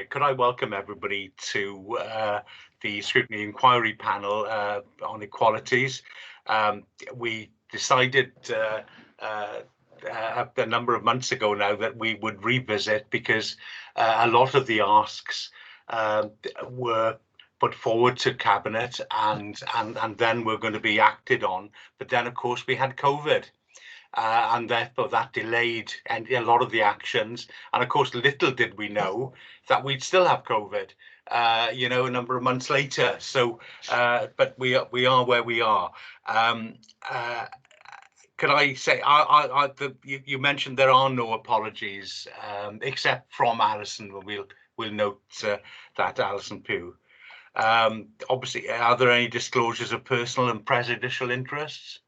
Could I welcome everybody to the Scrutiny Inquiry Panel on Equalities. We decided a number of months ago now that we would revisit, because a lot of the asks were put forward to Cabinet and then were going to be acted on. But then, of course, we had COVID. And therefore that delayed a lot of the actions. And of course, little did we know that we'd still have COVID, a number of months later. So, but we are where we are. Could I say, you mentioned there are no apologies except from Alison. We'll note that, Alison Pugh. Obviously, are there any disclosures of personal and prejudicial interests?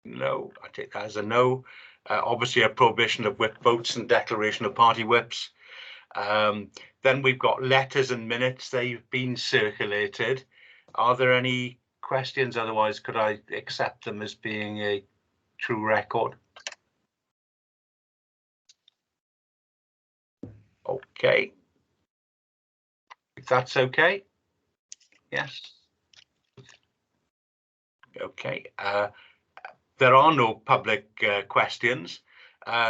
No, I take that as a no. Obviously, a prohibition of whip votes and declaration of party whips. Then we've got letters and minutes. They've been circulated. Are there any questions? Otherwise, could I accept them as being a true record? Okay. If that's okay. Yes. Okay. There are no public questions,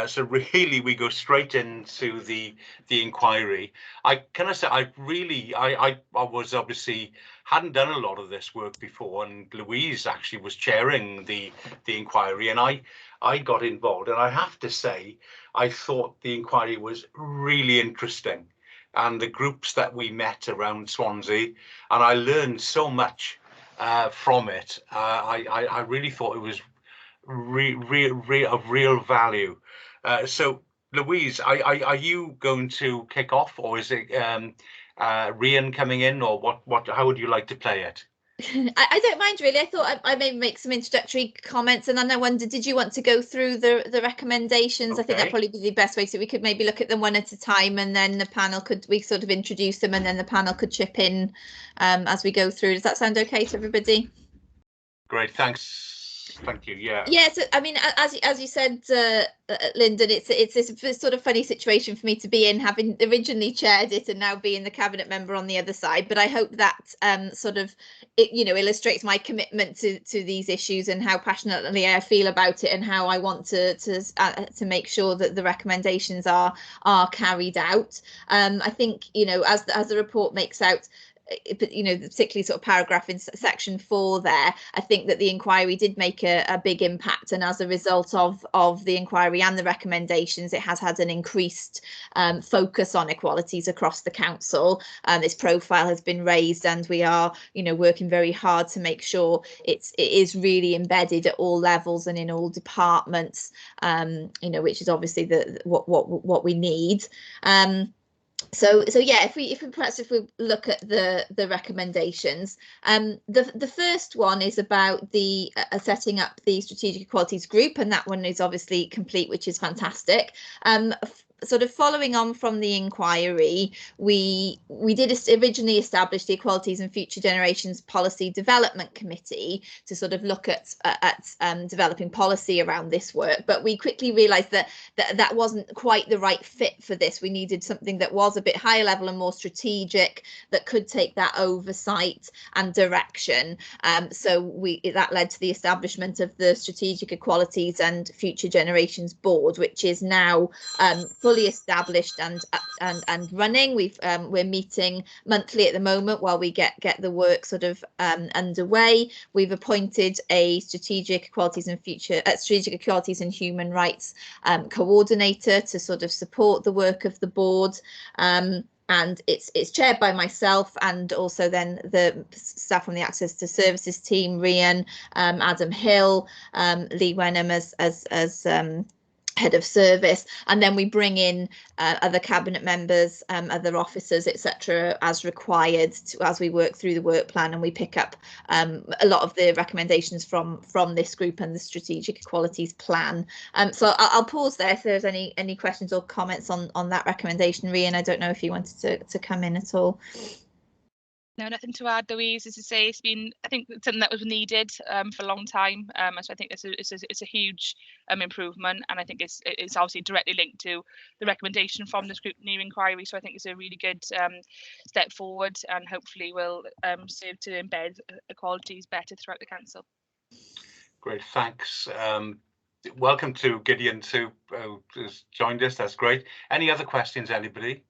so really we go straight into the inquiry. I was obviously hadn't done a lot of this work before, and Louise actually was chairing the inquiry, and I got involved, and I have to say I thought the inquiry was really interesting, and the groups that we met around Swansea, and I learned so much from it. I really thought it was of real value. So, Louise, are you going to kick off, or is it Rian coming in, or what? How would you like to play it? I don't mind, really. I thought I may make some introductory comments, and then I wondered, did you want to go through the recommendations? Okay. I think that'd probably be the best way, so we could maybe look at them one at a time, and then the panel we sort of introduce them, and then the panel could chip in as we go through. Does that sound okay to everybody? Great, thanks. Thank you. Yeah. Yeah. So, I mean, as you said, Lyndon, it's this sort of funny situation for me to be in, having originally chaired it and now being the cabinet member on the other side. But I hope that sort of illustrates my commitment to these issues and how passionately I feel about it, and how I want to make sure that the recommendations are carried out. I think, as the report makes out, particularly sort of paragraph in section 4 there, I think that the inquiry did make a big impact, and as a result of the inquiry and the recommendations, it has had an increased focus on equalities across the council. Its profile has been raised, and we are working very hard to make sure it is really embedded at all levels and in all departments, which is obviously what we need. So yeah, if we look at the recommendations, the first one is about the setting up the strategic equalities group, and that one is obviously complete, which is fantastic. Sort of following on from the inquiry, we did originally establish the Equalities and Future Generations Policy Development Committee to sort of look at developing policy around this work, but we quickly realised that wasn't quite the right fit for this. We needed something that was a bit higher level and more strategic, that could take that oversight and direction. So that led to the establishment of the Strategic Equalities and Future Generations Board, which is now fully established and running. We're meeting monthly at the moment while we get the work sort of underway. We've appointed a strategic equalities and human rights coordinator to sort of support the work of the board. And it's chaired by myself, and also then the staff from the Access to Services team, Rian, Adam Hill, Lee Wenham as head of service, and then we bring in other cabinet members, other officers, etc., as required as we work through the work plan, and we pick up a lot of the recommendations from this group and the strategic equalities plan. So I'll pause there if there's any questions or comments on that recommendation. Rian, I don't know if you wanted to come in at all. No, nothing to add, Louise. As I say, it's been, I think, something that was needed for a long time. So I think it's a huge improvement, and I think it's obviously directly linked to the recommendation from the scrutiny inquiry. So I think it's a really good step forward, and hopefully will serve to embed equalities better throughout the council. Great, thanks. Welcome to Gideon too, who's joined us. That's great. Any other questions, anybody?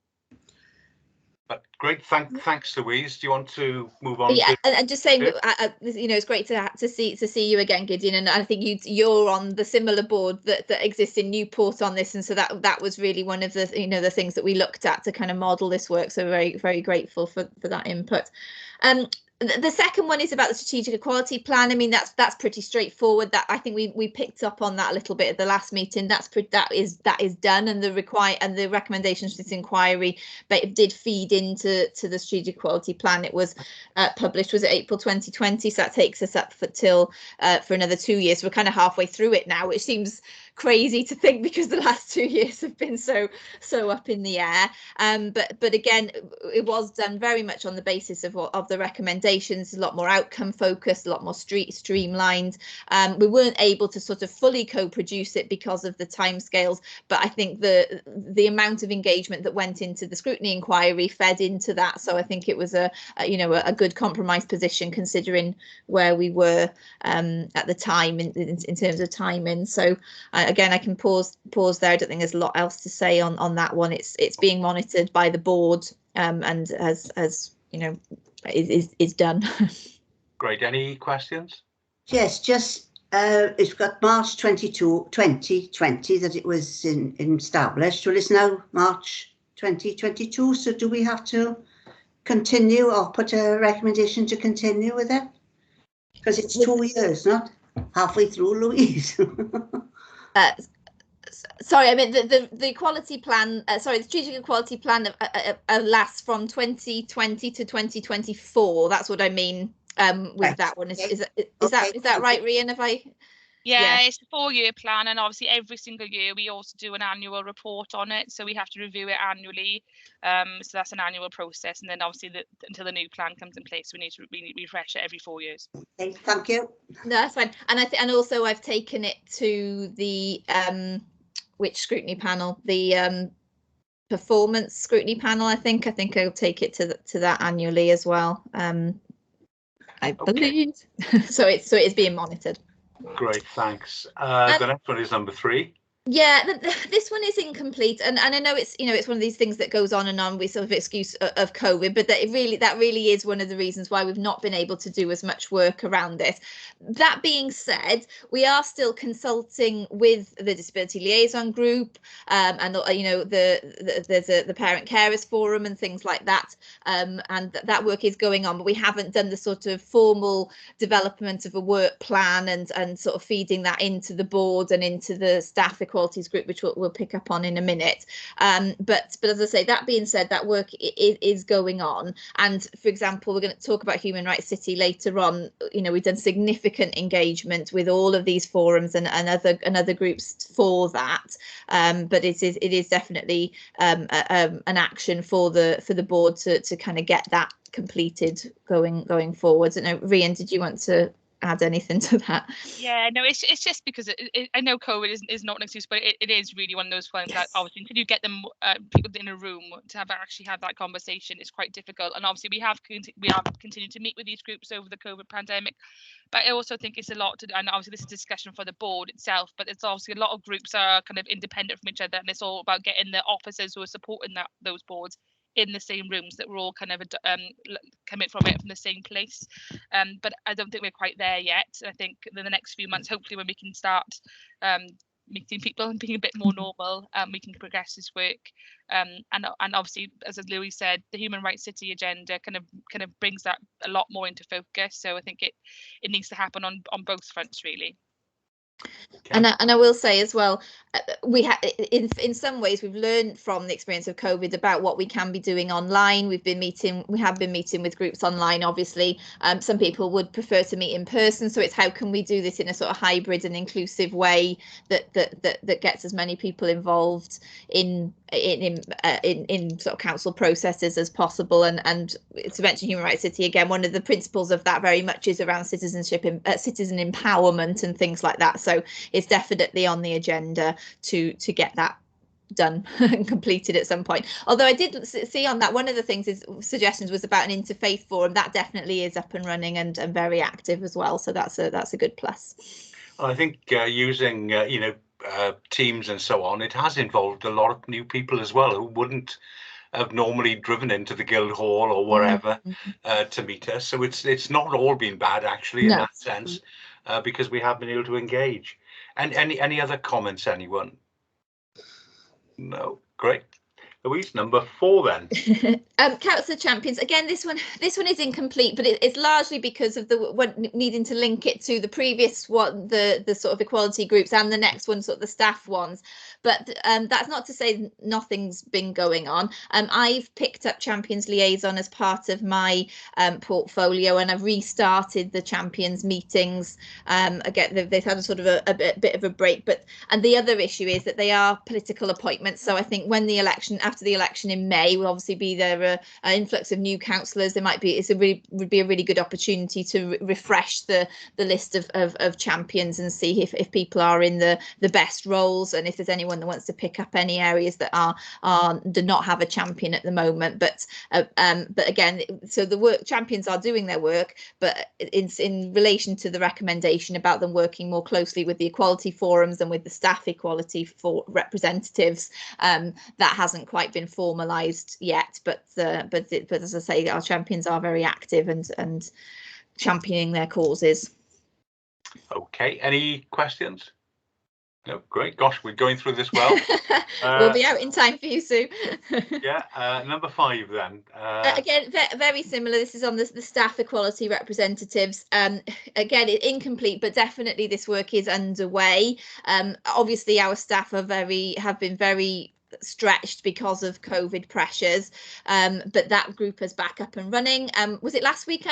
But great, thanks, Louise. Do you want to move on? Yeah, and just saying, it's great to see you again, Gideon. And I think you're on the similar board that exists in Newport on this, and so that was really one of the the things that we looked at to kind of model this work. So very grateful for that input. The second one is about the strategic equality plan. I mean, that's pretty straightforward. That I think we picked up on that a little bit at the last meeting. That is done, and the recommendations for this inquiry did feed into the strategic equality plan. It was published, was it April 2020? So that takes us up for another 2 years. We're kind of halfway through it now, which seems crazy to think because the last 2 years have been so up in the air. But again, it was done very much on the basis of the recommendations, a lot more outcome focused, a lot more streamlined. We weren't able to sort of fully co-produce it because of the timescales, but I think the amount of engagement that went into the scrutiny inquiry fed into that. So I think it was a good compromise position considering where we were at the time in terms of timing. So again, I can pause there. I don't think there's a lot else to say on that one. It's being monitored by the board, and as you know, is done. Great. Any questions? Yes, just it's got March 2020 that it was established. Well, it's now March 2022. So do we have to continue or put a recommendation to continue with it? Because it's 2 years, not halfway through, Louise. Sorry, I mean the equality plan. The strategic equality plan lasts from 2020 to 2024. That's what I mean with Right. that one. Is Okay. that right, Rian? Have I? Yeah, it's a 4-year plan, and obviously every single year we also do an annual report on it, so we have to review it annually. So that's an annual process, and then obviously until the new plan comes in place, we need to refresh it every 4 years. Okay, thank you. No, that's fine. And and also I've taken it to the which scrutiny panel, the performance scrutiny panel. I think I'll take it to that annually as well. I believe. So it's being monitored. Great, thanks. The next one is number 3. Yeah, this one is incomplete, and I know it's it's one of these things that goes on and on with sort of excuse of COVID, but that really is one of the reasons why we've not been able to do as much work around this. That being said, we are still consulting with the Disability Liaison Group, and there's the Parent Carers Forum and things like that, and that work is going on, but we haven't done the sort of formal development of a work plan and sort of feeding that into the board and into the staff Equalities group, which we'll pick up on in a minute. But as I say, that being said, that work is going on. And for example, we're going to talk about Human Rights City later on. We've done significant engagement with all of these forums and other groups for that. But it is definitely an action for the board to kind of get that completed going forwards. And Rian, did you want to add anything to that? Yeah, no, it's just because I know COVID is not an excuse, but it is really one of those ones that obviously until you get them people in a room to actually have that conversation, it's quite difficult. And obviously we have continued to meet with these groups over the COVID pandemic, but I also think it's a lot and obviously this is a discussion for the board itself, but it's obviously a lot of groups are kind of independent from each other, and it's all about getting the officers who are supporting those boards in the same rooms, that we're all kind of coming from the same place. But I don't think we're quite there yet. I think in the next few months, hopefully when we can start meeting people and being a bit more normal, we can progress this work. And obviously, as Louis said, the Human Rights City agenda kind of brings that a lot more into focus. So I think it needs to happen on both fronts, really. And I will say as well, we in some ways we've learned from the experience of COVID about what we can be doing online. We have been meeting with groups online. Obviously, some people would prefer to meet in person, so it's how can we do this in a sort of hybrid and inclusive way that gets as many people involved in sort of council processes as possible. And to mention Human Rights City again, one of the principles of that very much is around citizenship, citizen empowerment and things like that. So it's definitely on the agenda to get that done and completed at some point. Although I did see on that, one of the things suggestions was about an interfaith forum. That definitely is up and running and very active as well. So that's a good plus. Well, I think using Teams and so on, it has involved a lot of new people as well who wouldn't have normally driven into the Guildhall or wherever to meet us. So it's not all been bad actually in that sense, because we have been able to engage. And any other comments, anyone? No, great. Louise, number 4 then. Council Champions. Again, this one is incomplete, but it's largely because of the needing to link it to the previous one, the sort of equality groups, and the next one, sort of the staff ones. But that's not to say nothing's been going on. I've picked up Champions Liaison as part of my portfolio, and I've restarted the Champions meetings. Again, they've had a sort of a bit of a break, and the other issue is that they are political appointments. So I think when after the election in May, will obviously be there an influx of new councillors. There would be a really good opportunity to refresh the list of champions and see if people are in the best roles, and if there's anyone that wants to pick up any areas that do not have a champion at the moment. But again, so the champions are doing their work, but in relation to the recommendation about them working more closely with the equality forums and with the staff equality for representatives, that hasn't quite been formalised yet. But as I say, our champions are very active and championing their causes. Okay, any questions? No, great. Gosh, we're going through this well. We'll be out in time for you, Sue. Yeah, number 5 then. Again, very similar. This is on the staff equality representatives. Again, incomplete, but definitely this work is underway. Obviously, our staff have been very stretched because of COVID pressures, but that group is back up and running. Was it last week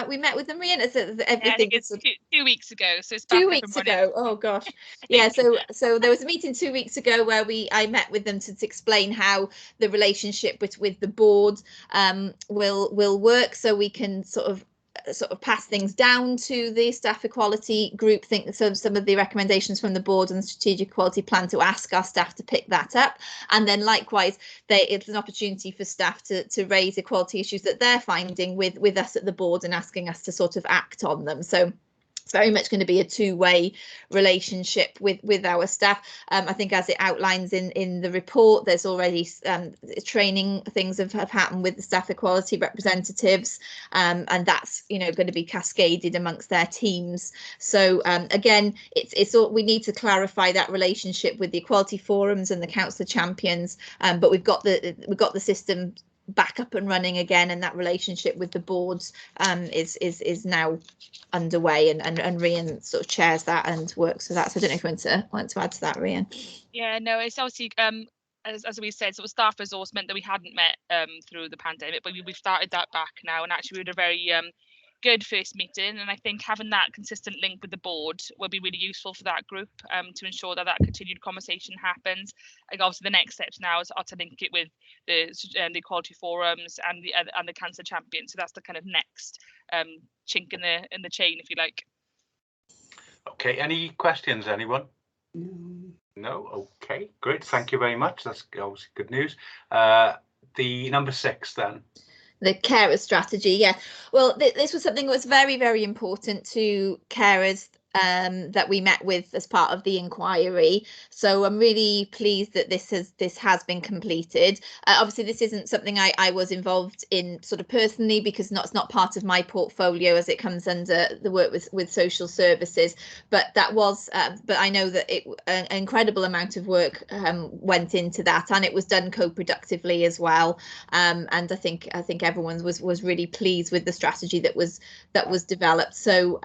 we met with them, Rian? I think it's 2 weeks ago. So it's back 2 weeks ago. Oh gosh, yeah. So there was a meeting 2 weeks ago where I met with them to explain how the relationship with the board will work, so we can sort of pass things down to the staff equality group. Some of the recommendations from the board and the strategic equality plan, to ask our staff to pick that up, and then likewise it's an opportunity for staff to raise equality issues that they're finding with us at the board and asking us to sort of act on them. So it's very much going to be a two-way relationship with our staff. I think, as it outlines in the report, there's already training things have happened with the staff equality representatives, and that's going to be cascaded amongst their teams. So again, we need to clarify that relationship with the equality forums and the councillor champions, but we've got the system back up and running again, and that relationship with the boards is now underway, and Rian sort of chairs that and works for that. So I don't know if you want to add to that, Rian. Yeah, no, it's obviously as we said, sort of staff resource meant that we hadn't met through the pandemic, but we've started that back now, and actually we had a very good first meeting, and I think having that consistent link with the board will be really useful for that group to ensure that continued conversation happens. Like, obviously the next steps now are to link it with the equality forums and the cancer champion. So that's the kind of next chink in the chain, if you like. Okay, any questions, anyone? No. Okay, great, thank you very much. That's obviously good news. The number 6 then. The carer strategy, yeah. Well, this was something that was very, very important to carers that we met with as part of the inquiry. So I'm really pleased that this has been completed. Obviously, this isn't something I was involved in sort of personally, because it's not part of my portfolio, as it comes under the work with social services. But that was, but I know that an incredible amount of work went into that, and it was done co-productively as well. And I think everyone was really pleased with the strategy that was developed. So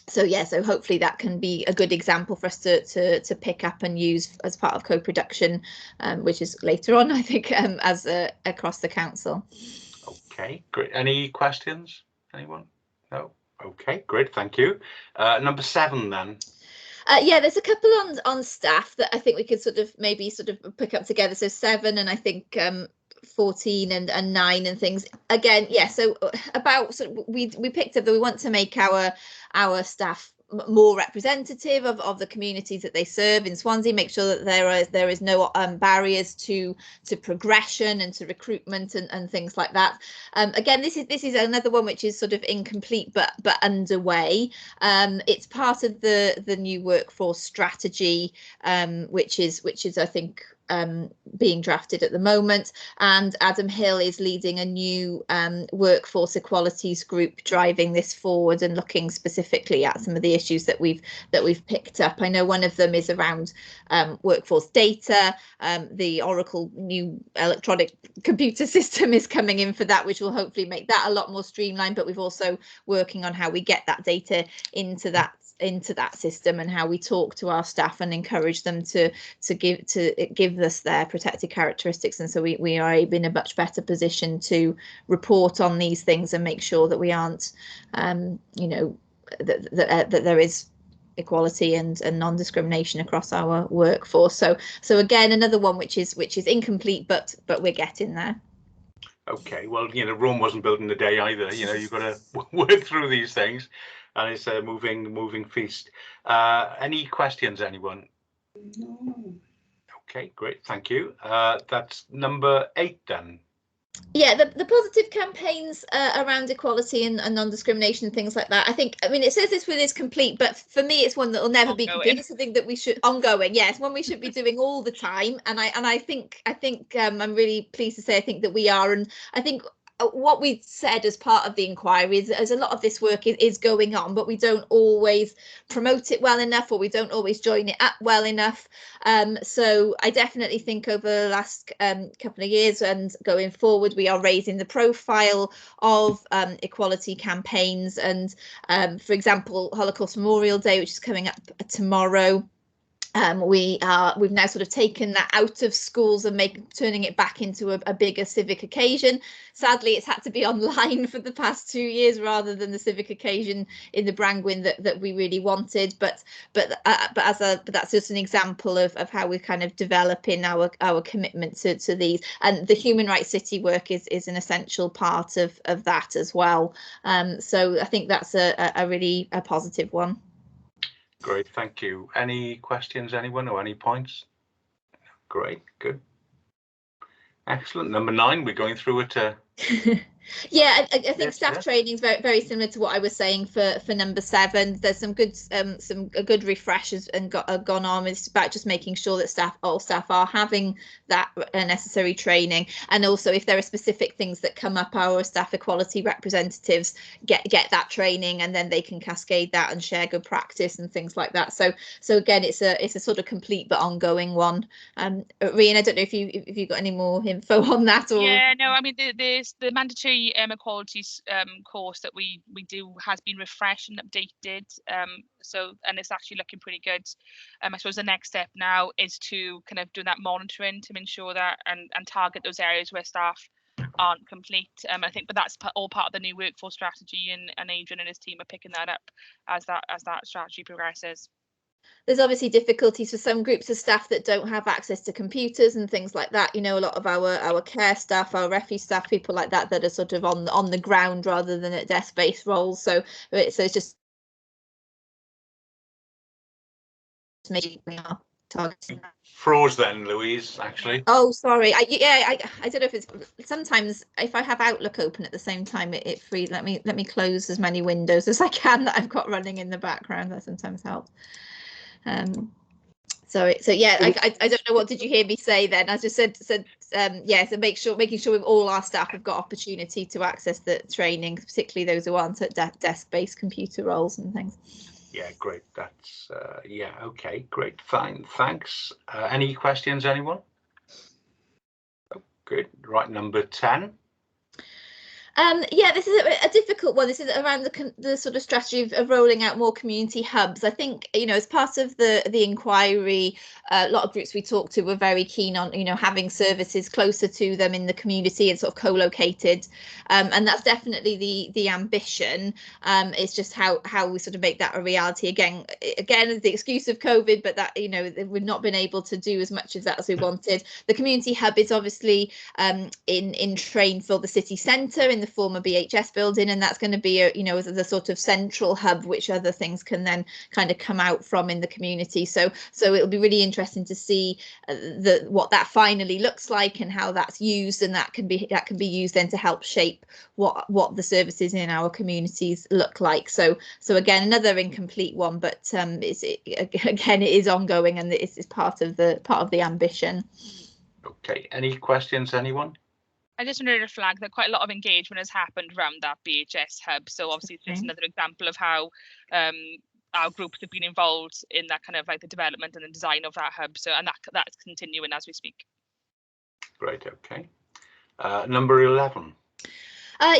So yeah, so hopefully that can be a good example for us to pick up and use as part of co-production, which is later on, I think, as across the council. Okay, great. Any questions? Anyone? No. Okay, great. Thank you. Number 7 then. Yeah, there's a couple on staff that I think we could maybe pick up together. So 7 and I think 14 and 9 and things. Again, yeah, so about we picked up that we want to make our staff more representative of the communities that they serve in Swansea, make sure that there is no barriers to progression and to recruitment and things like that. Again, this is another one which is sort of incomplete but underway. It's part of the new workforce strategy, which is I think being drafted at the moment, and Adam Hill is leading a new workforce equalities group driving this forward and looking specifically at some of the issues that we've picked up. I know one of them is around workforce data. The Oracle new electronic computer system is coming in for that, which will hopefully make that a lot more streamlined, but we've also working on how we get that data into that system and how we talk to our staff and encourage them to give us their protected characteristics, and so we are in a much better position to report on these things and make sure that we aren't that there is equality and non-discrimination across our workforce. So again, another one which is incomplete, but we're getting there. Okay, well, Rome wasn't built in a day either. You've got to work through these things, and it's a moving feast. Any questions, anyone? No. Okay, great, thank you. That's number 8 then. Yeah, the positive campaigns around equality and non-discrimination and things like that. I mean, it says this one is complete, but for me, it's one that will never be complete. It's something that we should ongoing. Yeah, it's one we should be doing all the time. And I think I'm really pleased to say I think that we are. And I think what we said as part of the inquiry is as a lot of this work is going on, but we don't always promote it well enough, or we don't always join it up well enough. So I definitely think over the last couple of years and going forward, we are raising the profile of equality campaigns. And for example, Holocaust Memorial Day, which is coming up tomorrow. We've now sort of taken that out of schools and turning it back into a bigger civic occasion. Sadly, it's had to be online for the past 2 years rather than the civic occasion in the Brangwyn that we really wanted. But that's just an example of how we're kind of developing our commitment to these. And the Human Rights City work is an essential part of that as well. So I think that's a really positive one. Great, thank you. Any questions, anyone, or any points? Great, good. Excellent. Number 9, we're going through it. Yeah, I think staff training is very, very similar to what I was saying for number 7. There's some good refreshers and gone on. It's about just making sure that all staff are having that necessary training, and also if there are specific things that come up, our staff equality representatives get that training, and then they can cascade that and share good practice and things like that. So again, it's a sort of complete but ongoing one. Rian, I don't know if you got any more info on that, or yeah, no, I mean there's the mandatory equalities course that we do has been refreshed and updated, and it's actually looking pretty good. I suppose the next step now is to kind of do that monitoring to ensure that and target those areas where staff aren't complete. I think, but that's all part of the new workforce strategy, and Adrian and his team are picking that up as that strategy progresses. There's obviously difficulties for some groups of staff that don't have access to computers and things like that. A lot of our care staff, our refugee staff, people like that are sort of on the ground rather than at desk-based roles. So it's just maybe we are targeting that. Froze then, Louise, actually. Oh, sorry. I don't know if it's sometimes if I have Outlook open at the same time, it frees. Let me close as many windows as I can that I've got running in the background. That sometimes helps. So yeah, I don't know, what did you hear me say then? I just said yeah, so making sure all our staff have got opportunity to access the training, particularly those who aren't at desk-based computer roles and things. Yeah, great. That's yeah, okay, great, fine, thanks. Any questions, anyone? Oh, good. Right, number 10. Yeah, this is a difficult one. This is around the sort of strategy of rolling out more community hubs. I think, you know, as part of the inquiry, a lot of groups we talked to were very keen on, you know, having services closer to them in the community and sort of co-located, and that's definitely the ambition. It's just how we sort of make that a reality. Again, the excuse of COVID, but that, you know, we've not been able to do as much of that as we wanted. The community hub is obviously in train for the city centre in the former BHS building, and that's going to be you know, the sort of central hub which other things can then kind of come out from in the community. So it'll be really interesting to see what that finally looks like and how that's used, and that can be used then to help shape what the services in our communities look like. So again, another incomplete one, but again, it is ongoing, and it is part of the ambition. Okay, any questions, anyone? I just wanted to flag that quite a lot of engagement has happened around that BHS hub. So obviously it's just another example of how our groups have been involved in that kind of like the development and the design of that hub. So, and that's continuing as we speak. Great, okay. Number 11.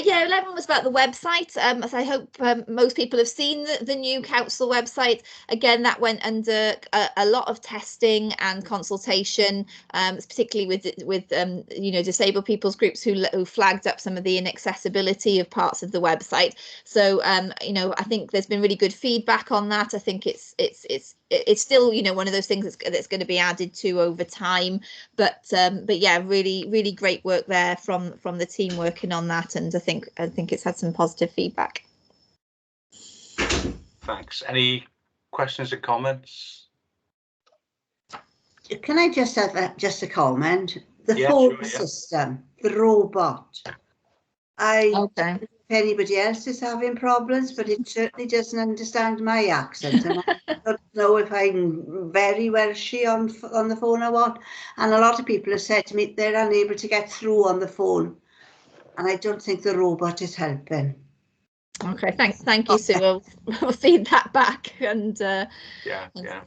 Yeah, 11 was about the website. So I hope most people have seen the new council website. Again, that went under a lot of testing and consultation, particularly with you know, disabled people's groups who flagged up some of the inaccessibility of parts of the website. So you know, I think there's been really good feedback on that. I think it's still, you know, one of those things that's going to be added to over time, but yeah, really great work there from the team working on that, and I think it's had some positive feedback. Thanks. Any questions or comments? Can I just have just a comment? The phone system, the robot. Okay. If anybody else is having problems, but it certainly doesn't understand my accent, and I don't know if I'm very Welshy on the phone or what. And a lot of people have said to me they're unable to get through on the phone, and I don't think the robot is helping. Okay, thank you, Sue. We'll feed that back, and yeah.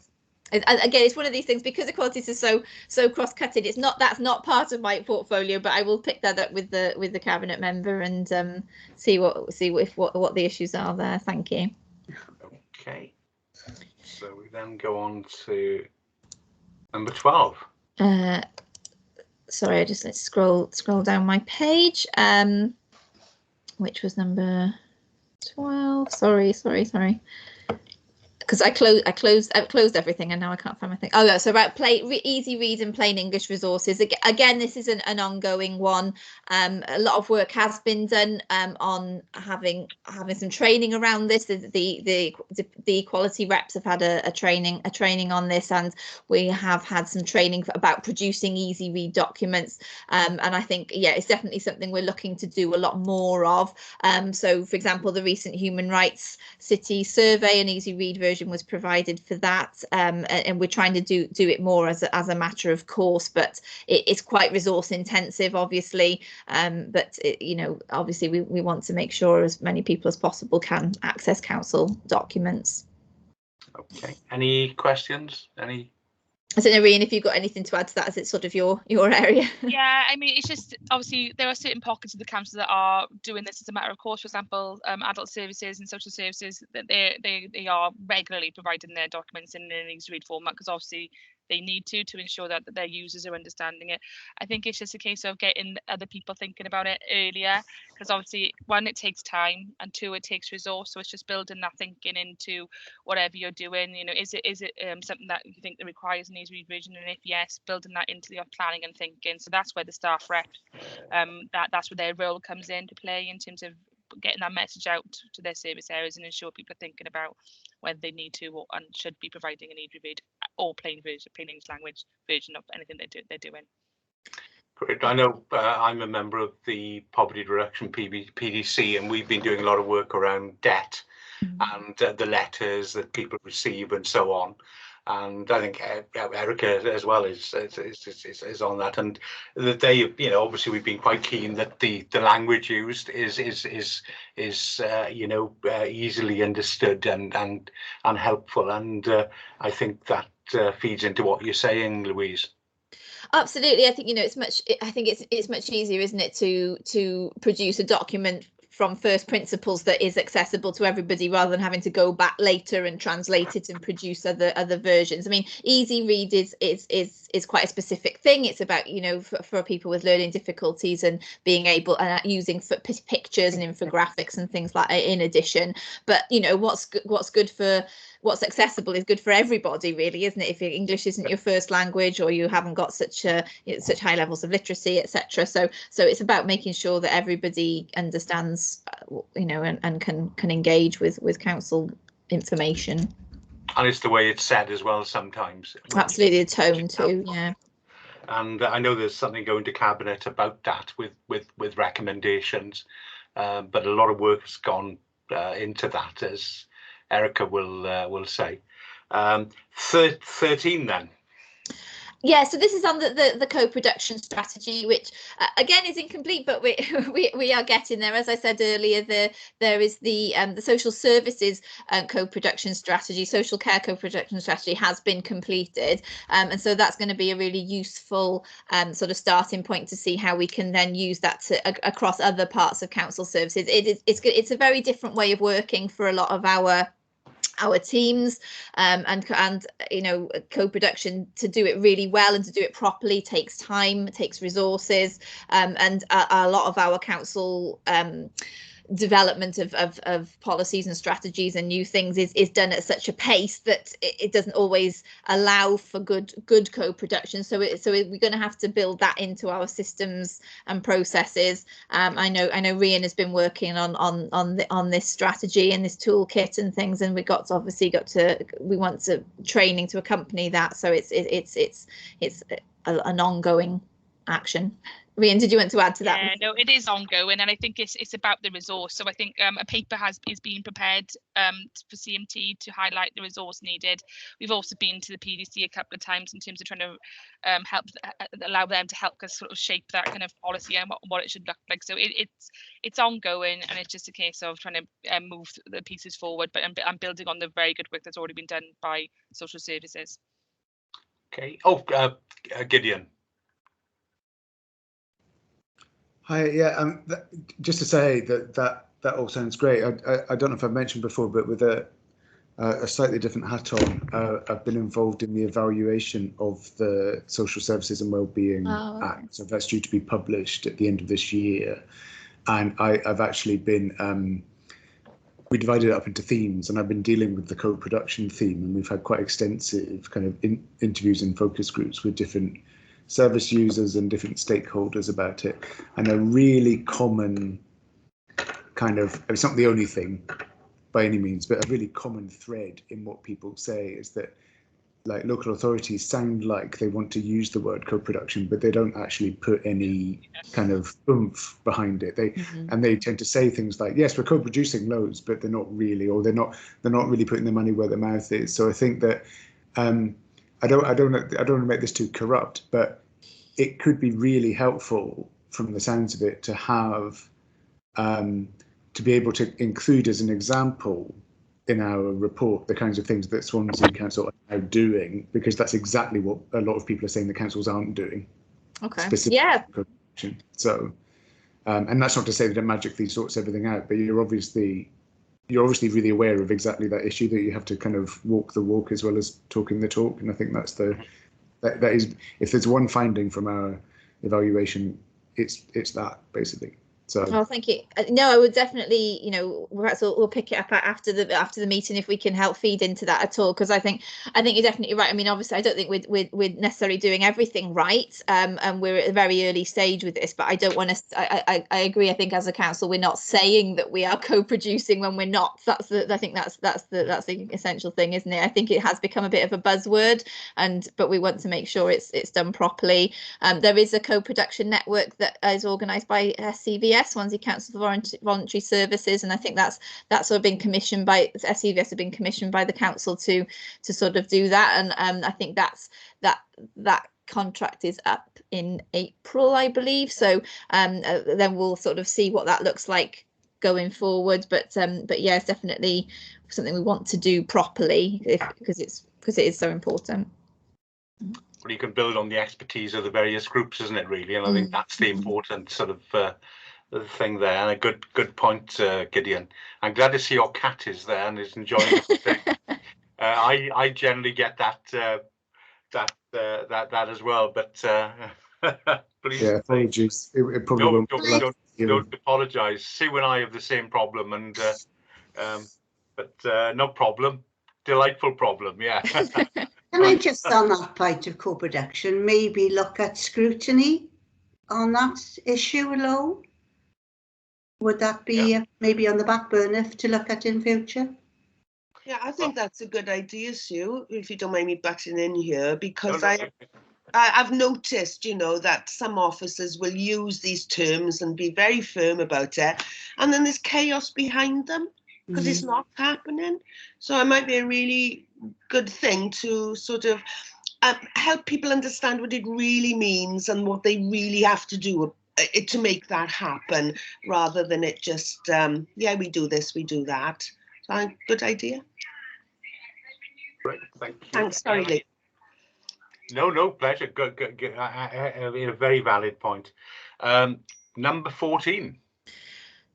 Again, it's one of these things, because Equalities is so cross-cutting. That's not part of my portfolio, but I will pick that up with the cabinet member and see what the issues are there. Thank you. Okay, so we then go on to number 12. Sorry, let's scroll down my page. Which was number 12. Sorry. Because I closed everything, and now I can't find my thing. Oh yeah, so about easy read and plain English resources. Again, this is an ongoing one. A lot of work has been done on having some training around this. The equality reps have had a training on this, and we have had some training about producing easy read documents. And I think, yeah, it's definitely something we're looking to do a lot more of. So, for example, the recent Human Rights City survey, an easy read version was provided for that, and we're trying to do it more as a matter of course, but it's quite resource intensive, obviously, but you know, obviously we want to make sure as many people as possible can access council documents. Okay, any questions? I don't know, Rian, if you've got anything to add to that, as it's sort of your area. Yeah, I mean, it's just obviously there are certain pockets of the council that are doing this as a matter of course. For example, adult services and social services, that they are regularly providing their documents in an easy read format, because obviously they need to ensure that their users are understanding it. I think it's just a case of getting other people thinking about it earlier, because obviously, one, it takes time, and two, it takes resource. So it's just building that thinking into whatever you're doing. You know, is it something that you think that requires an easy read version, and if yes, building that into your planning and thinking. So that's where the staff reps, that's where their role comes into play, in terms of getting that message out to their service areas and ensure people are thinking about whether they need to and should be providing an easy read or plain English language version of anything they're doing. Great. I know I'm a member of the Poverty Reduction PDC, and we've been doing a lot of work around debt and the letters that people receive and so on. And I think Erica as well is on that, and that they, you know, obviously we've been quite keen that the language used is you know, easily understood and helpful, and I think that feeds into what you're saying, Louise. Absolutely. I think, it's much easier, isn't it, to produce a document from first principles that is accessible to everybody, rather than having to go back later and translate it and produce other versions. I mean, easy read is quite a specific thing. It's about, for people with learning difficulties and being able using pictures and infographics and things like that in addition. But what's accessible is good for everybody, really, isn't it? If English isn't your first language, or you haven't got such high levels of literacy, etc. So it's about making sure that everybody understands, and can engage with council information. And it's the way it's said as well sometimes. Absolutely, the tone too. Yeah. And I know there's something going to cabinet about that with recommendations, but a lot of work has gone into that, as Erica will say. 13 then. Yeah, so this is on the co-production strategy, which again is incomplete, but we are getting there. As I said earlier, there is the social services co-production strategy, social care co-production strategy has been completed, and so that's going to be a really useful sort of starting point to see how we can then use that across other parts of council services. It's a very different way of working for a lot of our teams, and co-production, to do it really well and to do it properly, takes time, takes resources, and a lot of our council development of policies and strategies and new things is done at such a pace that it doesn't always allow for good co-production. So we're going to have to build that into our systems and processes. I know Rian has been working on this strategy and this toolkit and things, and we want to training to accompany that. So it's an ongoing action. Rian, did you want to add to that? Yeah, no, it is ongoing, and I think it's about the resource. So I think a paper is being prepared for CMT to highlight the resource needed. We've also been to the PDC a couple of times in terms of trying to allow them to help us sort of shape that kind of policy and what it should look like. So it's ongoing, and it's just a case of trying to move the pieces forward. But I'm building on the very good work that's already been done by social services. Okay. Gideon. Hi, yeah. Just to say that all sounds great. I don't know if I've mentioned before, but with a slightly different hat on, I've been involved in the evaluation of the Social Services and Wellbeing Act. So that's due to be published at the end of this year, and I've actually been. We divided it up into themes, and I've been dealing with the co-production theme, and we've had quite extensive kind of interviews and focus groups with different service users and different stakeholders about it. And a really common it's not the only thing by any means, but a really common thread in what people say is that, like, local authorities sound like they want to use the word co-production, but they don't actually put any kind of oomph behind it. And they tend to say things like, yes, we're co-producing loads, but they're not really, or they're not really putting their money where their mouth is. So I think that I don't want to make this too corrupt, but it could be really helpful from the sounds of it to have to be able to include as an example in our report the kinds of things that Swansea Council are now doing, because that's exactly what a lot of people are saying the councils aren't doing. Okay. Yeah. So, and that's not to say that it magically sorts everything out, but you're obviously really aware of exactly that issue, that you have to kind of walk the walk as well as talking the talk. And I think that's that is, if there's one finding from our evaluation, it's that basically. So. Oh, thank you. No, I would definitely, perhaps we'll pick it up after the meeting if we can help feed into that at all, because I think you're definitely right. I mean, obviously, I don't think we're necessarily doing everything right, and we're at a very early stage with this. But I don't want to. I agree. I think as a council, we're not saying that we are co-producing when we're not. I think that's the essential thing, isn't it? I think it has become a bit of a buzzword, but we want to make sure it's done properly. There is a co-production network that is organised by SCVS. Swansea Council for Voluntary Services, and I think that's sort of been commissioned by SCVS, have been commissioned by the council to sort of do that, and I think that contract is up in April, I believe. So then we'll sort of see what that looks like going forward. But yeah, it's definitely something we want to do properly because it is so important. but you can build on the expertise of the various groups, isn't it, really? And I think that's the important sort of the thing there. And a good point, Gideon. I'm glad to see your cat is there and is enjoying it. I generally get that that as well, but please. Yeah, apologies. It probably won't. Don't apologise. Sue and I have the same problem, and but no problem. Delightful problem, yeah. Can I just, on that point of co-production, maybe look at scrutiny on that issue alone? Would that be maybe on the back burner to look at in future? Yeah, I think that's a good idea, Sue, if you don't mind me butting in here, because No. I've noticed, you know, that some officers will use these terms and be very firm about it, and then there's chaos behind them because it's not happening. So it might be a really good thing to sort of help people understand what it really means and what they really have to do to make that happen, rather than it just, yeah, we do this, we do that. So good idea. Great, thank you. Thanks, sorry, Lee. No, pleasure. Good. A very valid point. Number 14.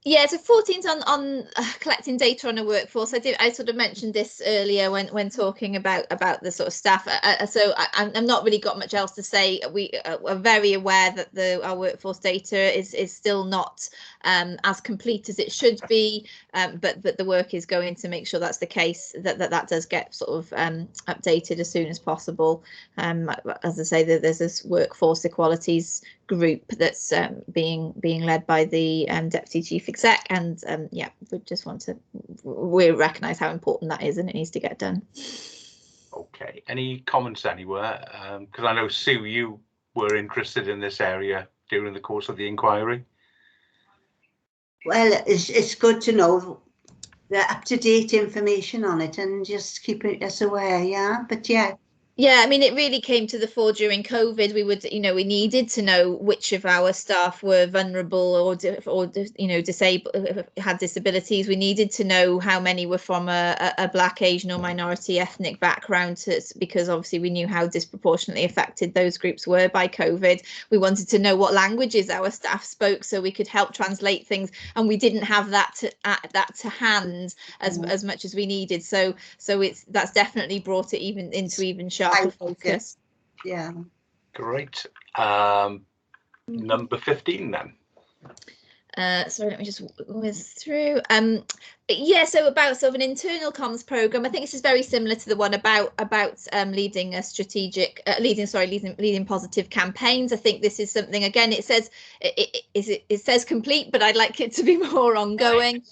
Yeah, so 14's on collecting data on a workforce. I sort of mentioned this earlier when talking about the sort of staff. So I'm not really got much else to say. We are very aware that our workforce data is still not as complete as it should be, but the work is going to make sure that's the case. That does get sort of updated as soon as possible. As I say, there's this workforce equalities group that's being led by the deputy chief exec, and yeah, we recognise how important that is, and it needs to get done. Okay, any comments anywhere? Because I know, Sue, you were interested in this area during the course of the inquiry. Well, it's good to know the up-to-date information on it and just keep us aware, yeah, but yeah. Yeah, I mean, it really came to the fore during COVID. We needed to know which of our staff were vulnerable or disabled, had disabilities. We needed to know how many were from a Black, Asian or minority ethnic background, because obviously we knew how disproportionately affected those groups were by COVID. We wanted to know what languages our staff spoke so we could help translate things, and we didn't have that to hand as much as we needed. So that's definitely brought it into sharper focus. Yeah. Great. Number 15 then. Sorry, let me just whiz through. Yeah, so about sort of an internal comms program. I think this is very similar to the one about leading a strategic, leading positive campaigns. I think this is something, again, it says complete, but I'd like it to be more ongoing.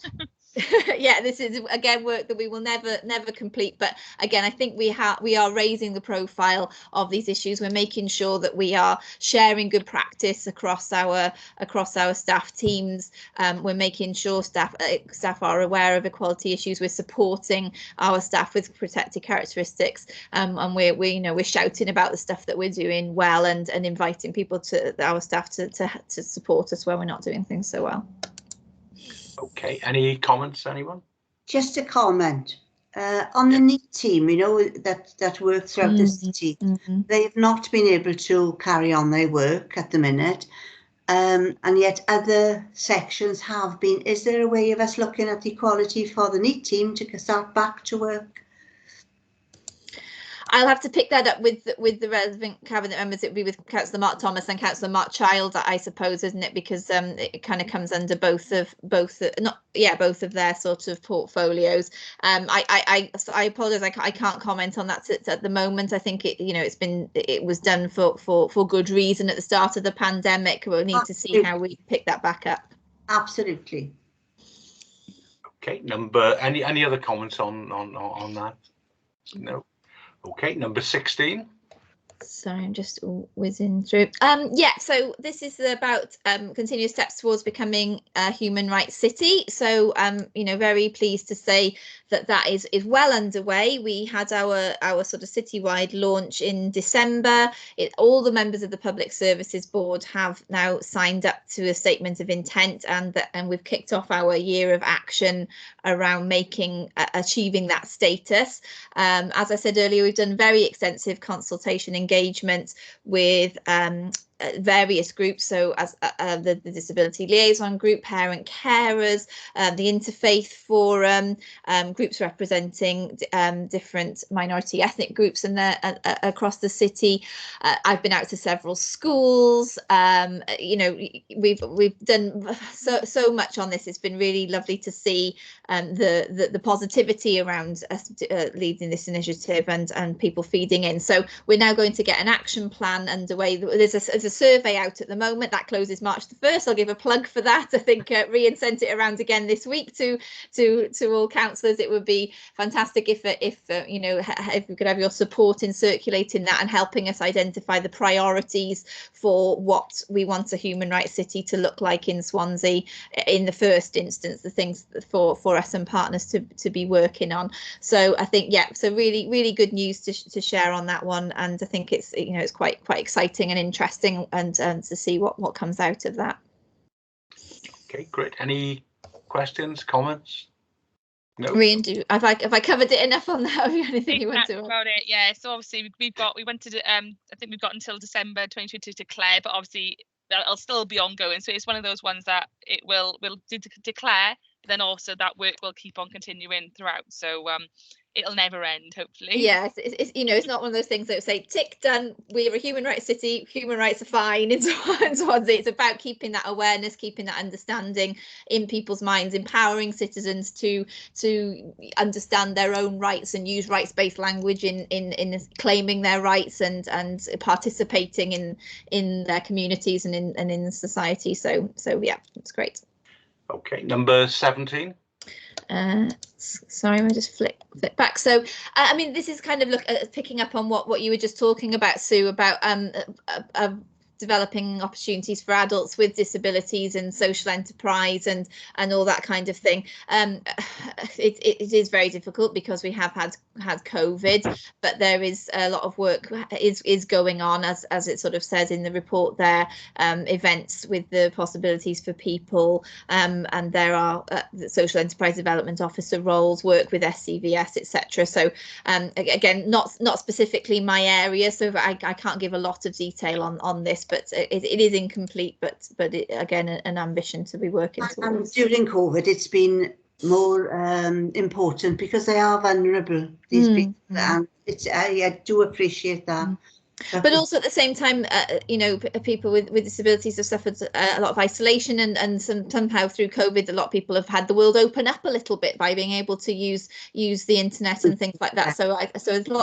Yeah, this is again work that we will never complete, but again, I think we are raising the profile of these issues. We're making sure that we are sharing good practice across our staff teams. We're making sure staff are aware of equality issues. We're supporting our staff with protected characteristics, and we're shouting about the stuff that we're doing well, and inviting people our staff to support us where we're not doing things so well. Okay, any comments, anyone? Just a comment on the NEAT team, that work throughout the city. They have not been able to carry on their work at the minute, and yet other sections have been. Is there a way of us looking at equality for the NEAT team to start back to work? I'll have to pick that up with the relevant cabinet members. It'd be with Councillor Mark Thomas and Councillor Mark Child, I suppose, isn't it? Because it kind of comes under both of their sort of portfolios. I apologise, I can't comment on that at the moment. I think it was done for good reason at the start of the pandemic. We'll need to see how we pick that back up. Absolutely. Okay, any other comments on that? No. Okay, number 16. Sorry, I'm just whizzing through. Yeah, so this is about continuous steps towards becoming a human rights city. So very pleased to say that is well underway. We had our sort of citywide launch in December. All the members of the Public Services Board have now signed up to a statement of intent, and we've kicked off our year of action around achieving that status. As I said earlier, we've done very extensive consultation engagement engagement with various groups, so as the disability liaison group, parent carers, the interfaith forum, groups representing different minority ethnic groups and across the city. I've been out to several schools. You know, we've done so much on this. It's been really lovely to see the positivity around us leading this initiative and people feeding in. So we're now going to get an action plan underway. There's a survey out at the moment that closes March the 1st. I'll give a plug for that. I think Rian sent it around again this week to all councillors. It would be fantastic if you know, if we could have your support in circulating that and helping us identify the priorities for what we want a human rights city to look like in Swansea in the first instance, the things for us and partners to be working on. So I think, yeah, so really good news to share on that one, and I think it's, you know, it's quite exciting and interesting, and to see what comes out of that. Okay, great. Any questions, comments? No. Rian, have I covered it enough on that? Have you anything you want to? About it, yeah. So obviously we went to I think we've got until December 2022 to declare, but obviously that'll still be ongoing. So it's one of those ones that it will declare, but then also that work will keep on continuing throughout. So it'll never end, hopefully. Yes, it's you know, it's not one of those things that say tick, done, we're a human rights city, human rights are fine in Swansea. It's about keeping that awareness, keeping that understanding in people's minds, empowering citizens to understand their own rights and use rights-based language in claiming their rights and participating in their communities and in society. So yeah, it's great. Okay, number 17. Sorry, I just flip back. So I mean, this is kind of picking up on what you were just talking about, Sue, about developing opportunities for adults with disabilities and social enterprise and all that kind of thing. It is very difficult because we have had COVID, but there is a lot of work is going on, as it sort of says in the report there, events with the possibilities for people, and there are social enterprise development officer roles, work with SCVS, etc. So again, not specifically my area, so I can't give a lot of detail on this, but it is incomplete, but again, an ambition to be working towards. And during COVID, it's been more important because they are vulnerable, these people, and I do appreciate that. But also at the same time, you know, people with disabilities have suffered a lot of isolation, and somehow through COVID, a lot of people have had the world open up a little bit by being able to use the internet and things like that. So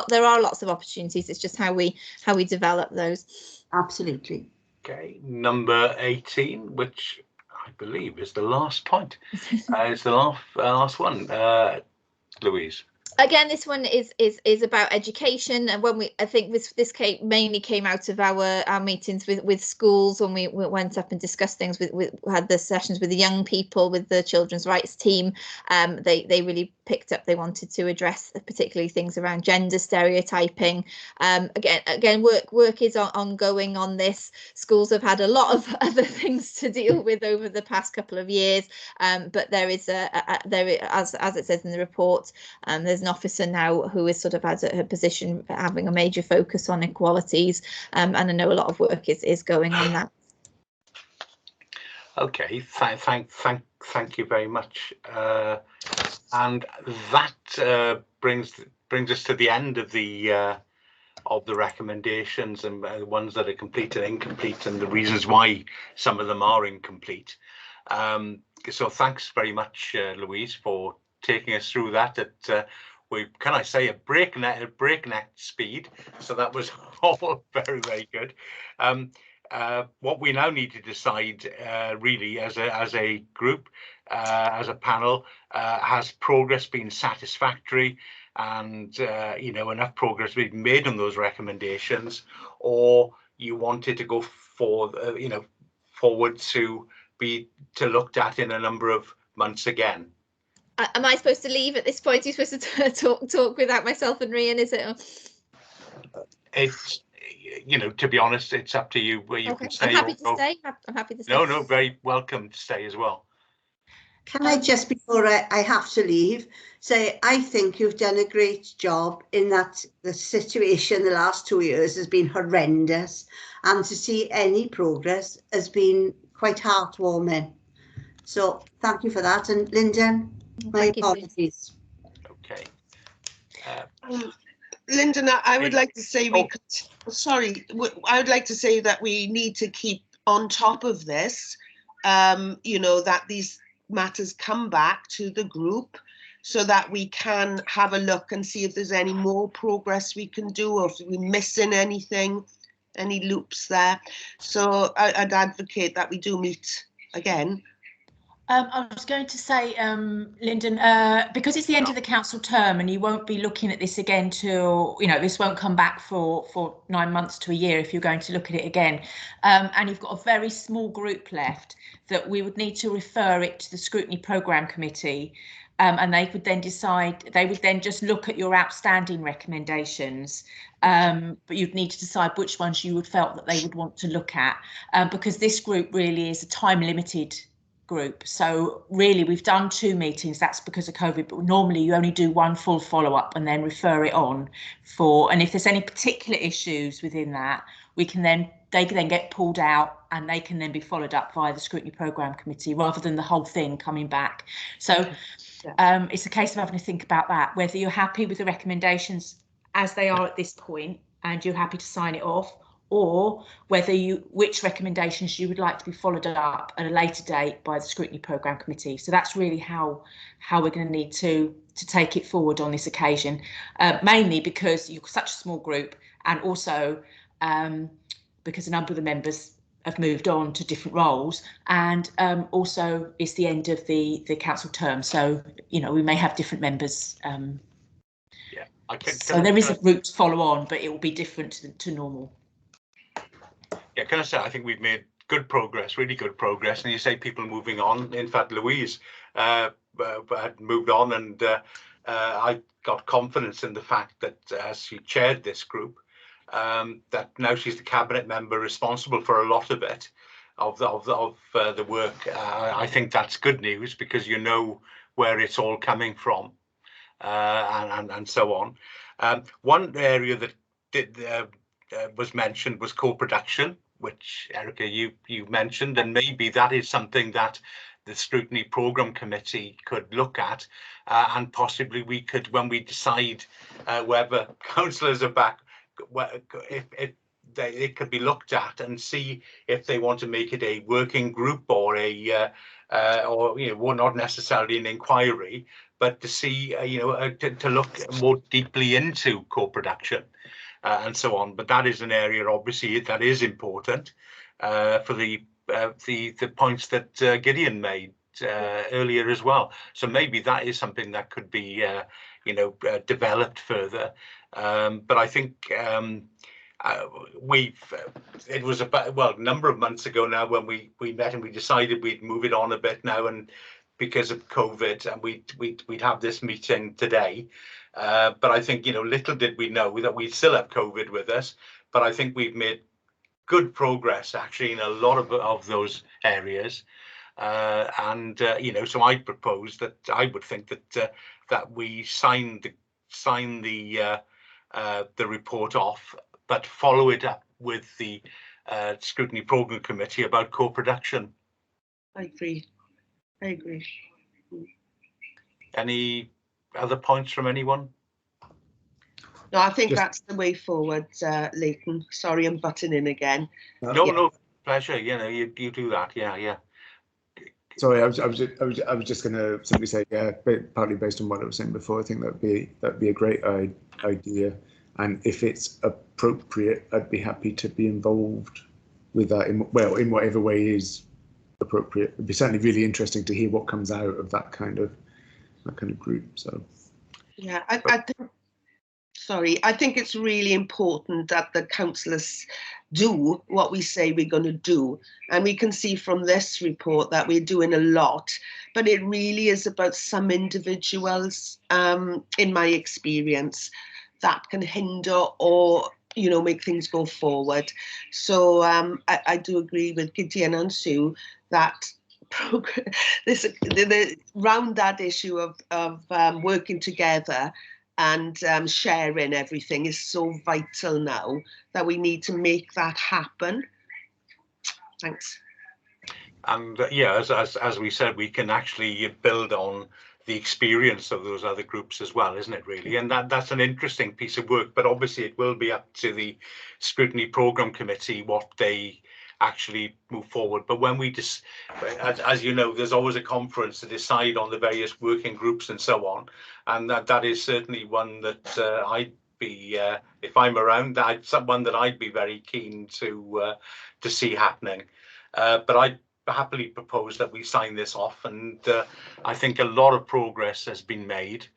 there are lots of opportunities. It's just how we develop those. Absolutely. Okay, number 18, which I believe is the last point. It's the last one. Louise. Again, this one is about education, and I think this mainly came out of our meetings with schools when we went up and discussed things had the sessions with the young people, with the children's rights team. They really picked up, they wanted to address particularly things around gender stereotyping. Again, work is ongoing on this. Schools have had a lot of other things to deal with over the past couple of years, but there is as it says in the report, there's an officer now who is sort of has her position having a major focus on equalities, and I know a lot of work is going on that. Okay, thank you very much, and that brings us to the end of the recommendations, and ones that are complete and incomplete, and the reasons why some of them are incomplete. So thanks very much, Louise, for taking us through that at can I say a breakneck speed. So that was all very good. What we now need to decide, really, as a group, as a panel, has progress been satisfactory, and you know, enough progress been made on those recommendations, or you wanted to go for you know, forward to be looked at in a number of months again. Am I supposed to leave at this point? Are you supposed to talk without myself and Rian? Is it? It's, you know, to be honest, it's up to you where you can stay. I'm happy to stay. I'm happy to stay. No, very welcome to stay as well. Can I just, before I have to leave, say I think you've done a great job in that the situation the last 2 years has been horrendous, and to see any progress has been quite heartwarming. So thank you for that. And Lyndon, my apologies. Okay. Lyndon, I would like to say we could, sorry, I would like to say that we need to keep on top of this, you know, that these matters come back to the group so that we can have a look and see if there's any more progress we can do, or if we're missing anything, any loops there. So I'd advocate that we do meet again. I was going to say, Lyndon, because it's the end of the council term and you won't be looking at this again till, you know, this won't come back for 9 months to a year if you're going to look at it again. And you've got a very small group left, that we would need to refer it to the Scrutiny Programme Committee, and they would then decide, they would then just look at your outstanding recommendations, but you'd need to decide which ones you would felt that they would want to look at, because this group really is a time limited group. So really we've done 2 meetings, that's because of COVID, but normally you only do 1 full follow-up and then refer it on for, and if there's any particular issues within that, we can then, they can then get pulled out and they can then be followed up via the Scrutiny Programme Committee rather than the whole thing coming back. So it's a case of having to think about that, whether you're happy with the recommendations as they are at this point and you're happy to sign it off, or whether which recommendations you would like to be followed up at a later date by the Scrutiny Programme Committee. So that's really how we're going to need to take it forward on this occasion, mainly because you're such a small group, and also because a number of the members have moved on to different roles, and also it's the end of the council term, so you know we may have different members. So there is a route to follow on, but it will be different to normal. Yeah, can I say, I think we've made good progress, really good progress. And you say people moving on. In fact, Louise had moved on, and I got confidence in the fact that as she chaired this group, that now she's the cabinet member responsible for a lot of it, of the work. I think that's good news, because you know where it's all coming from, and so on. One area that was mentioned was co-production, which Erica you mentioned, and maybe that is something that the Scrutiny Programme Committee could look at, and possibly we could, when we decide whether councillors are back, if it could be looked at and see if they want to make it a working group or a or you know, well, not necessarily an inquiry, but to see you know to look more deeply into co-production. And so on, but that is an area obviously that is important for the points that Gideon made earlier as well. So maybe that is something that could be you know developed further. But I think it was about a number of months ago now when we met and we decided we'd move it on a bit now, and because of COVID, and we'd have this meeting today. But I think, you know, little did we know that we'd still have COVID with us. But I think we've made good progress actually in a lot of those areas. You know, so I propose that I would think that that we sign the report off, but follow it up with the Scrutiny Programme Committee about co-production. I agree. I agree. Any other points from anyone? No, I think that's the way forward, Leighton. Sorry, I'm butting in again. No, pleasure. You know, you do that. Yeah. Sorry, I was just going to simply say, yeah, partly based on what I was saying before, I think that'd be a great idea, and if it's appropriate, I'd be happy to be involved with that in whatever way is appropriate. It'd be certainly really interesting to hear what comes out of that kind of group. So yeah, I think it's really important that the councillors do what we say we're going to do, and we can see from this report that we're doing a lot, but it really is about some individuals, in my experience, that can hinder or you know make things go forward. So I do agree with Gideon and Sue that round that issue of working together and sharing everything is so vital now that we need to make that happen. Thanks. And yeah, as we said, we can actually build on the experience of those other groups as well, isn't it, really? And that's an interesting piece of work, but obviously it will be up to the Scrutiny Programme Committee what they actually move forward. But when we just, as you know, there's always a conference to decide on the various working groups and so on, and that is certainly one that I'd be, if I'm around, that's one that I'd be very keen to see happening. But I happily propose that we sign this off, and I think a lot of progress has been made.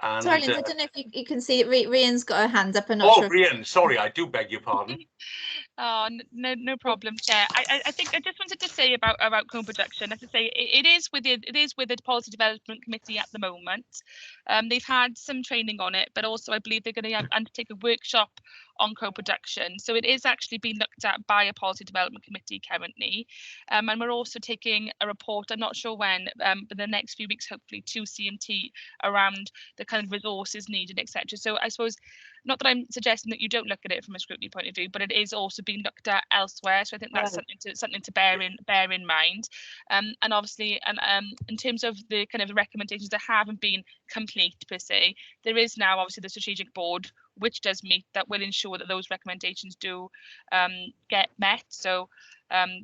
And, sorry, Linda, I don't know if you can see it. Rian's got her hand up. I'm not sure. Oh, Rian, sorry, I do beg your pardon. Oh, no problem, Chair. I think I just wanted to say about co-production. As I say, it is with the Policy Development Committee at the moment. They've had some training on it, but also I believe they're going to undertake a workshop on co-production. So it is actually being looked at by a Policy Development Committee currently. And we're also taking a report, I'm not sure when, but the next few weeks, hopefully, to CMT around the kind of resources needed, etc. So I suppose, not that I'm suggesting that you don't look at it from a scrutiny point of view, but it is also being looked at elsewhere. So I think that's something to bear in mind. And obviously, in terms of the kind of recommendations that haven't been complete per se, there is now obviously the strategic board, which does meet, that will ensure that those recommendations do get met. So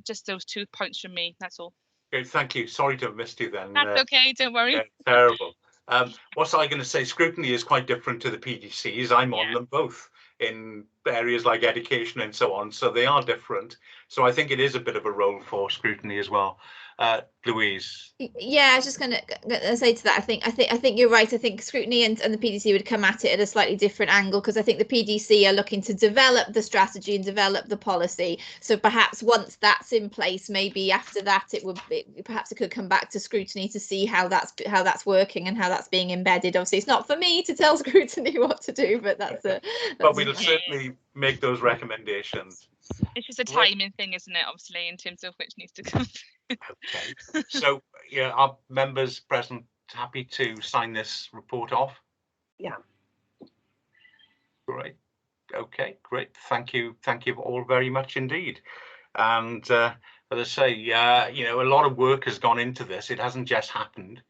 just those 2 points from me, that's all. Okay, thank you. Sorry to have missed you then. That's okay, don't worry. Yeah, terrible. What's I going to say? Scrutiny is quite different to the PDCs. I'm on them both in areas like education and so on, so they are different. So I think it is a bit of a role for scrutiny as well. Louise. Yeah, I was just going to say to that. I think you're right. I think scrutiny and the PDC would come at it at a slightly different angle, because I think the PDC are looking to develop the strategy and develop the policy. So perhaps once that's in place, maybe after that perhaps it could come back to scrutiny to see how that's working and how that's being embedded. Obviously, it's not for me to tell scrutiny what to do, but but we'll certainly make those recommendations. It's just a timing thing, isn't it? Obviously, in terms of which needs to come. Okay, so yeah, are members present happy to sign this report off? Yeah. Great. Okay, great. Thank you all very much indeed. And as I say, you know, a lot of work has gone into this. It hasn't just happened.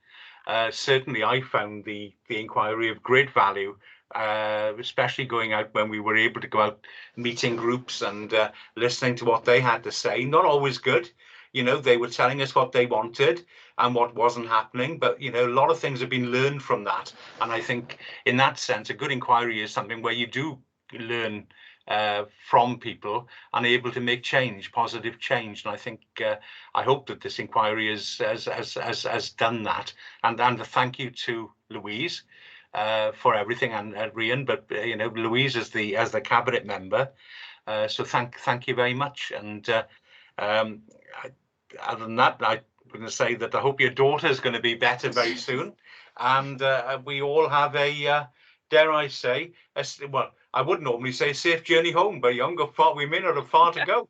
Certainly, I found the inquiry of great value, especially going out when we were able to go out meeting groups and listening to what they had to say. Not always good. You know, they were telling us what they wanted and what wasn't happening. But, you know, a lot of things have been learned from that. And I think in that sense, a good inquiry is something where you do learn from people and able to make change, positive change. And I think I hope that this inquiry has done that. And a thank you to Louise for everything, and Rian, but you know, Louise as the cabinet member. So thank you very much. And other than that, I'm going to say that I hope your daughter is going to be better very soon, and we all have a dare I say, well, I would normally say safe journey home, but we may not have far to go.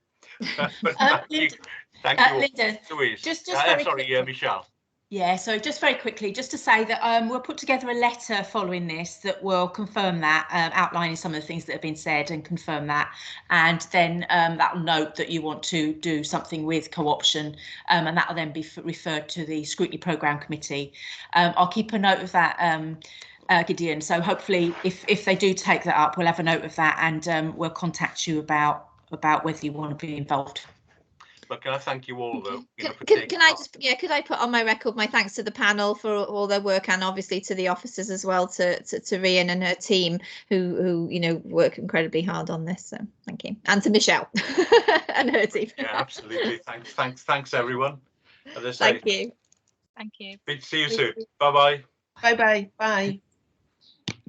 But thank you, Linda, Louise. just Sorry, quickly. Michelle. Yeah, so just very quickly, just to say that we'll put together a letter following this that will confirm that, outlining some of the things that have been said and confirm that. And then that will note that you want to do something with co-option, and that will then be referred to the Scrutiny Programme Committee. I'll keep a note of that, Gideon. So hopefully if they do take that up, we'll have a note of that, and we'll contact you about whether you want to be involved. But can I thank you all, though? Can I just, could I put on my record my thanks to the panel for all their work, and obviously to the officers as well, to Rian and her team who you know work incredibly hard on this. So thank you, and to Michelle and her team. Yeah, absolutely. Thanks everyone. Thank you. Thank you. See you soon. Bye-bye. Bye-bye. Bye.